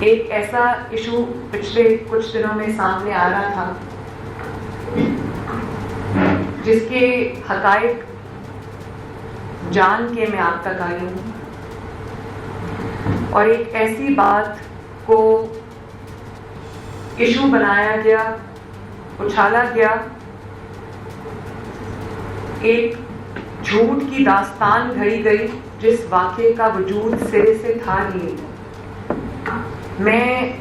ایک ایسا ایشو پچھلے کچھ دنوں میں سامنے آ رہا تھا جس کے حقائق جان کے میں آپ تک آئی ہوں، اور ایک ایسی بات کو ایشو بنایا گیا، اچھالا گیا، ایک جھوٹ کی داستان گھڑی گئی جس واقعے کا وجود سرے سے تھا نہیں۔ میں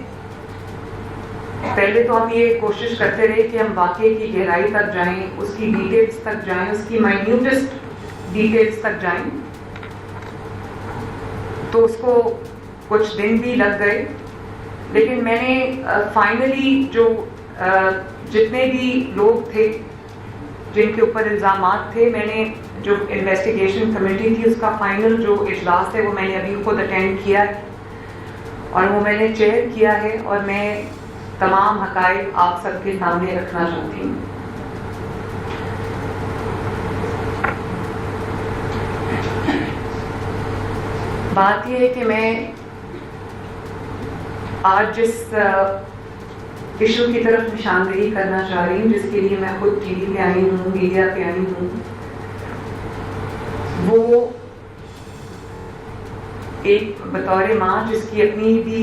پہلے تو ہم یہ کوشش کرتے رہے کہ ہم واقعے کی گہرائی تک جائیں، اس کی ڈیٹیلز تک جائیں، اس کی مائنیوٹسٹ ڈیٹیلز تک جائیں، تو اس کو کچھ دن بھی لگ گئے، لیکن میں نے فائنلی جو جتنے بھی لوگ تھے جن کے اوپر الزامات تھے، میں نے جو انویسٹیگیشن کمیٹی تھی اس کا فائنل جو اجلاس ہے وہ میں نے ابھی خود اٹینڈ کیا ہے، اور وہ میں نے چیئر کیا ہے، اور میں تمام حقائق آپ سب کے سامنے رکھنا چاہتی ہوں۔ بات یہ ہے کہ میں آج جس ایشو کی طرف نشاندہی کرنا چاہ رہی ہوں، جس کے لیے میں خود ٹی وی پہ آئی ہوں، میڈیا پہ آئی ہوں، وہ ایک بطور ماں جس کی اپنی بھی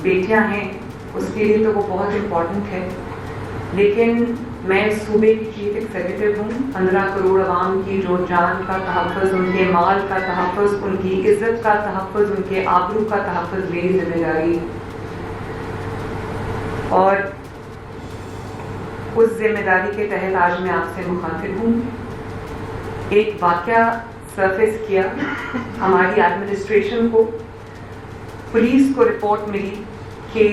بیٹیاں ہیں، اس کے لیے تو وہ بہت امپورٹنٹ ہے، لیکن میں اس صوبے کی چیف ایگزیکٹو ہوں۔ 15 کروڑ عوام کی جو جان کا تحفظ، ان کے مال کا تحفظ، ان کی عزت کا تحفظ، ان کے آبرو کا تحفظ میری ذمہ داری ہے، اور اس ذمہ داری کے تحت آج میں آپ سے مخاطب ہوں۔ ایک واقعہ سرفیس کیا، ہماری ایڈمنسٹریشن کو، پولیس کو رپورٹ ملی کہ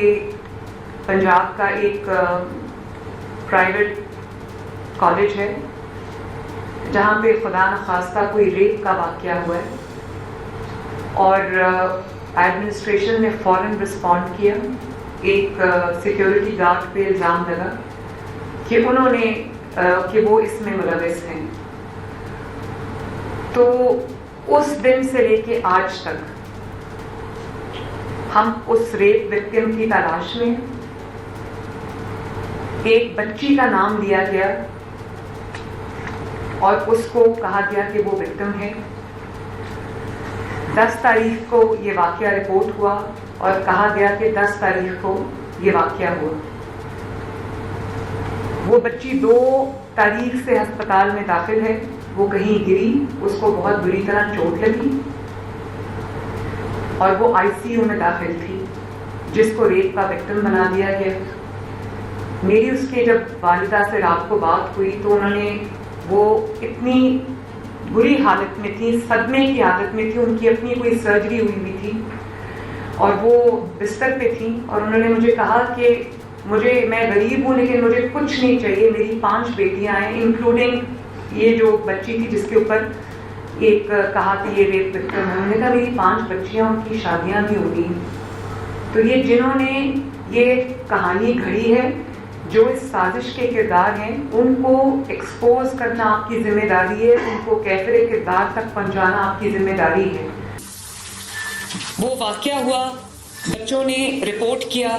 پنجاب کا ایک پرائیویٹ کالج ہے جہاں پہ خدا نخواستہ کوئی ریپ کا واقعہ ہوا ہے، اور ایڈمنسٹریشن نے فوراً رسپونڈ کیا۔ ایک سیکیورٹی گارڈ پہ الزام لگا کہ انہوں نے کہ وہ اس میں ملوث ہیں، تو اس دن سے لے کے آج تک ہم اس ریپ وکٹم کی تلاش میں ہیں۔ ایک بچی کا نام لیا گیا اور اس کو کہا گیا کہ وہ وکٹم ہے۔ 10 تاریخ کو یہ واقعہ رپورٹ ہوا اور کہا گیا کہ 10 تاریخ کو یہ واقعہ ہوا۔ وہ بچی 2 تاریخ سے ہسپتال میں داخل ہے، وہ کہیں گری، اس کو بہت بری طرح چوٹ لگی اور وہ ICU میں داخل تھی، جس کو ریپ کا وکٹم بنا دیا گیا۔ میری اس کے جب والدہ سے رات کو بات ہوئی تو انہوں نے، وہ اتنی بری حالت میں تھی، صدمے کی حالت میں تھی، ان کی اپنی کوئی سرجری ہوئی ہوئی تھی اور وہ بستر پہ تھیں، اور انہوں نے مجھے کہا کہ میں غریب ہوں لیکن مجھے کچھ نہیں چاہیے، میری 5 بیٹیاں ہیں، انکلوڈنگ یہ جو بچی تھی جس کے اوپر ایک کہا کہ یہ ریپ وکٹم ہے۔ انہوں نے کہا میری 5 بچیاں، ان کی شادیاں بھی ہوگی۔ تو یہ جنہوں نے یہ کہانی گھڑی ہے، جو اس سازش کے کردار ہیں، ان کو ایکسپوز کرنا آپ کی ذمہ داری ہے، ان کو کیفر کردار تک پہنچانا آپ کی ذمہ داری ہے۔ وہ واقعہ ہوا، بچوں نے رپورٹ کیا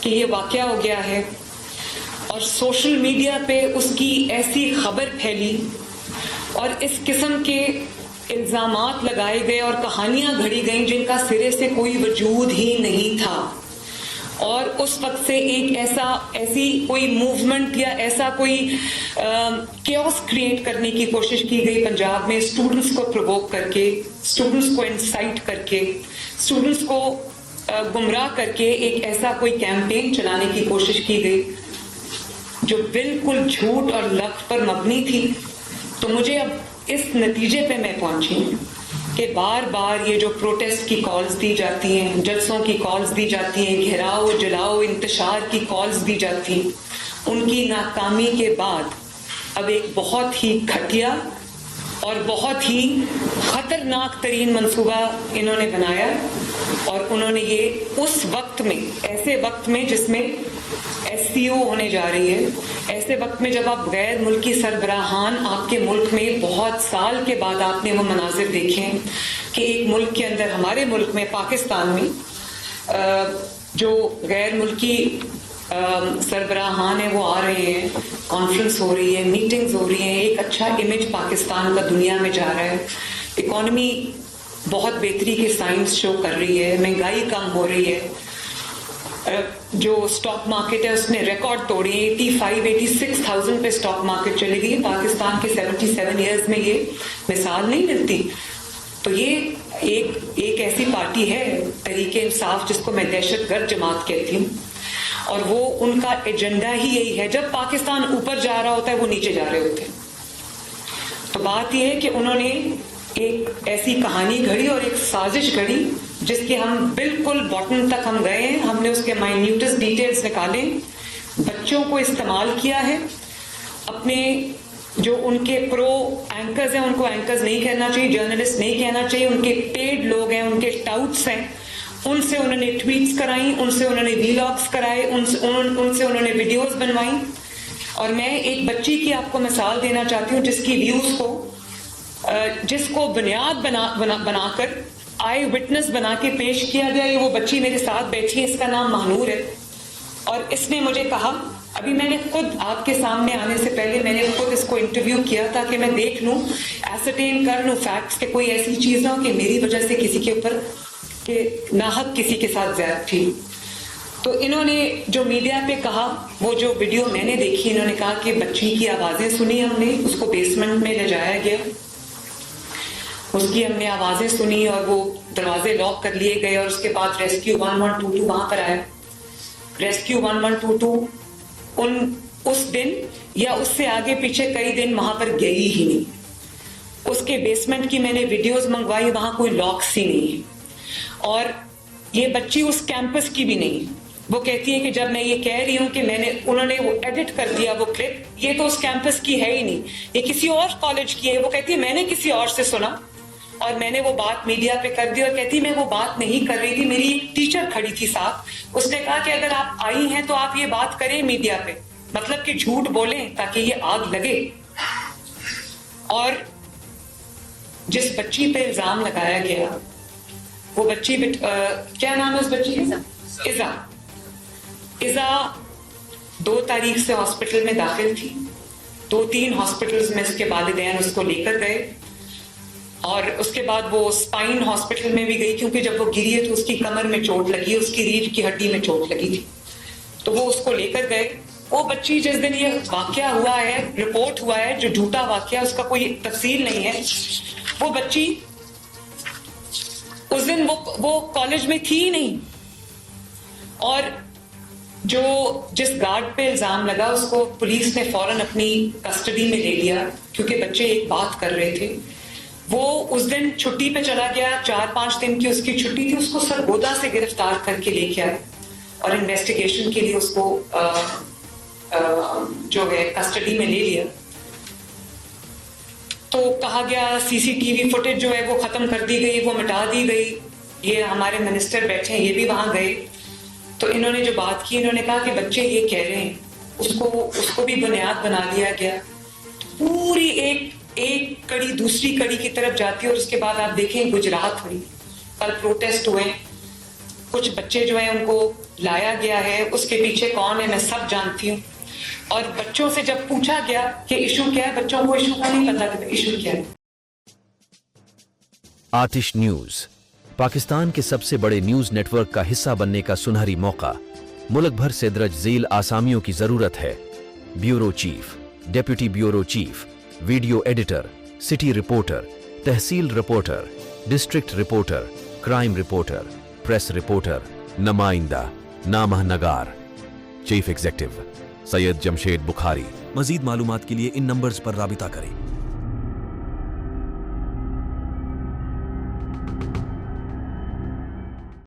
کہ یہ واقعہ ہو گیا ہے، اور سوشل میڈیا پہ اس کی ایسی خبر پھیلی اور اس قسم کے الزامات لگائے گئے اور کہانیاں گھڑی گئیں جن کا سرے سے کوئی وجود ہی نہیں تھا، اور اس وقت سے ایک ایسی کوئی موومنٹ یا ایسا کوئی کیوس کریٹ کرنے کی کوشش کی گئی پنجاب میں، اسٹوڈنٹس کو پرووک کر کے، اسٹوڈنٹس کو انسائٹ کر کے، اسٹوڈنٹس کو گمراہ کر کے ایک ایسا کوئی کیمپین چلانے کی کوشش کی گئی جو بالکل جھوٹ اور لغو پر مبنی تھی۔ تو مجھے اب اس نتیجے پہ میں پہنچی کہ بار بار یہ جو پروٹیسٹ کی کالز دی جاتی ہیں، جلسوں کی کالز دی جاتی ہیں، گھیراؤ، جلاؤ، انتشار کی کالز دی جاتی ہیں، ان کی ناکامی کے بعد اب ایک بہت ہی گھٹیا اور بہت ہی خطرناک ترین منصوبہ انہوں نے بنایا، اور انہوں نے یہ اس وقت میں، ایسے وقت میں جس میں SCO ہونے جا رہی ہے، ایسے وقت میں جب آپ غیر ملکی سربراہان آپ کے ملک میں بہت سال کے بعد آپ نے وہ مناظر دیکھے ہیں کہ ایک ملک کے اندر، ہمارے ملک میں، پاکستان میں जो गैर मुल्की सरबराहान है वो आ रहे हैं, कॉन्फ्रेंस हो रही है, मीटिंग्स हो रही हैं, एक अच्छा इमेज पाकिस्तान का दुनिया में जा रहा है, इकॉनमी बहुत बेहतरी के साइंस शो कर रही है, महंगाई कम हो रही है, जो स्टॉक मार्केट है उसने रिकॉर्ड तोड़ी, 85-86,000 पे स्टॉक मार्केट चली गई। पाकिस्तान के 77 ईयर्स में ये मिसाल नहीं मिलती। तो ये एक ऐसी पार्टी है तहरीके इंसाफ, जिसको मैं दहशतगर्द जमात कहती हूँ, और वो उनका एजेंडा ही यही है, जब पाकिस्तान ऊपर जा रहा होता है वो नीचे जा रहे होते हैं। तो बात ये है कि उन्होंने एक ऐसी कहानी घड़ी और एक साजिश घड़ी जिसके हम बिल्कुल बॉटम तक हम गए हैं, हमने उसके माइन्यूटेस्ट डिटेल्स निकाले, बच्चों को इस्तेमाल किया है, अपने जो उनके प्रो एंकर्स हैं उनको एंकर्स नहीं कहना चाहिए, जर्नलिस्ट नहीं कहना चाहिए, उनके पेड लोग हैं, उनके टाउट्स हैं, उनसे उन्होंने ट्वीट्स कराई, उनसे उन्होंने वीलॉग्स कराए, उनसे उन्होंने वीडियोस बनवाई। और मैं एक बच्ची की आपको मिसाल देना चाहती हूँ जिसकी व्यूज को जिसको बुनियाद बनाकर आई विटनेस बना के पेश किया गया। ये वो बच्ची मेरे साथ बैठी है, इसका नाम महानूर है, और इसने मुझे कहा, अभी मैंने खुद आपके सामने आने से पहले मैंने खुद इसको इंटरव्यू किया ताकि मैं देख लूं, एसरटेन कर लूं फैक्ट्स के, कोई ऐसी चीज ना हो कि मेरी वजह से किसी के ऊपर के नाहक किसी के साथ ज्यादती। तो इन्होंने जो मीडिया पे कहा, वो जो वीडियो मैंने देखी, इन्होंने कहा कि बच्ची की आवाजें सुनी हमने, उसको बेसमेंट में ले जाया गया, उसकी हमने आवाजें सुनी और वो दरवाजे लॉक कर लिए गए, और उसके बाद रेस्क्यू 1122 वहां पर आया। रेस्क्यू 1122 उस दिन या उससे आगे पीछे कई दिन वहां पर गई ही नहीं। उसके बेसमेंट की मैंने वीडियोस मंगवाई, वहां कोई लॉक्स ही नहीं है, और ये बच्ची उस कैंपस की भी नहीं। वो कहती है कि जब मैं ये कह रही हूं कि उन्होंने वो एडिट कर दिया वो क्लिप, ये तो उस कैंपस की है ही नहीं, ये किसी और कॉलेज की है। वो कहती है मैंने किसी और से सुना और मैंने वो बात मीडिया पे कर दी, और कहती मैं वो बात नहीं कर रही थी, मेरी एक टीचर खड़ी थी साथ, उसने कहा कि अगर आप आई हैं तो आप ये बात करें मीडिया पे, मतलब कि झूठ बोलें ताकि ये आग लगे। और जिस बच्ची पे इल्जाम लगाया गया, वो बच्ची क्या नाम है उस बच्ची का? इज़ा 2 तारीख से हॉस्पिटल में दाखिल थी, 2-3 हॉस्पिटल्स में उसके वालिदैन उसको लेकर गए, और उसके बाद वो स्पाइन हॉस्पिटल में भी गई, क्योंकि जब वो गिरी है तो उसकी कमर में चोट लगी, उसकी रीढ़ की हड्डी में चोट लगी थी, तो वो उसको लेकर गए। वो बच्ची जिस दिन ये वाकया हुआ है, रिपोर्ट हुआ है, जो झूठा वाकया, उसका कोई तफसील नहीं है, वो बच्ची उस दिन वो कॉलेज में थी ही नहीं। और जिस गार्ड पे इल्जाम लगा उसको पुलिस ने फौरन अपनी कस्टडी में ले लिया, क्योंकि बच्चे एक बात कर रहे थे। वो उस दिन छुट्टी पे चला गया, 4-5 दिन की उसकी छुट्टी थी, उसको सरगोदा से गिरफ्तार करके लेके आए और इन्वेस्टिगेशन के लिए उसको जो है कस्टडी में ले लिया। तो कहा गया सीसीटीवी फुटेज जो है वो खत्म कर दी गई, वो मिटा दी गई। ये हमारे मिनिस्टर बैठे हैं, ये भी वहां गए, तो इन्होंने जो बात की, इन्होंने कहा कि बच्चे ये कह रहे हैं, उसको भी बुनियाद बना दिया गया। पूरी एक कड़ी दूसरी कड़ी की तरफ जाती है, और उसके बाद आप देखें गुजरात हुई, कल प्रोटेस्ट हुए, कुछ बच्चे जो हैं उनको लाया गया है, उसके पीछे कौन है मैं सब जानती हूँ। और बच्चों से जब पूछा गया कि इशू क्या है, बच्चों को इशू का नहीं पता कि इशू क्या है। आतिश न्यूज, पाकिस्तान के सबसे बड़े न्यूज नेटवर्क का हिस्सा बनने का सुनहरी मौका। मुल्क भर से दर्ज झेल आसामियों की जरूरत है। Bureau chief, deputy bureau chief, video editor, city reporter, tehsil reporter, district reporter, crime reporter, press reporter, नुमाइंदा, नामहनगार। Chief executive Syed Jamshed Bukhari. मजीद मालूमात के लिए इन नंबर्स पर राबिता करें।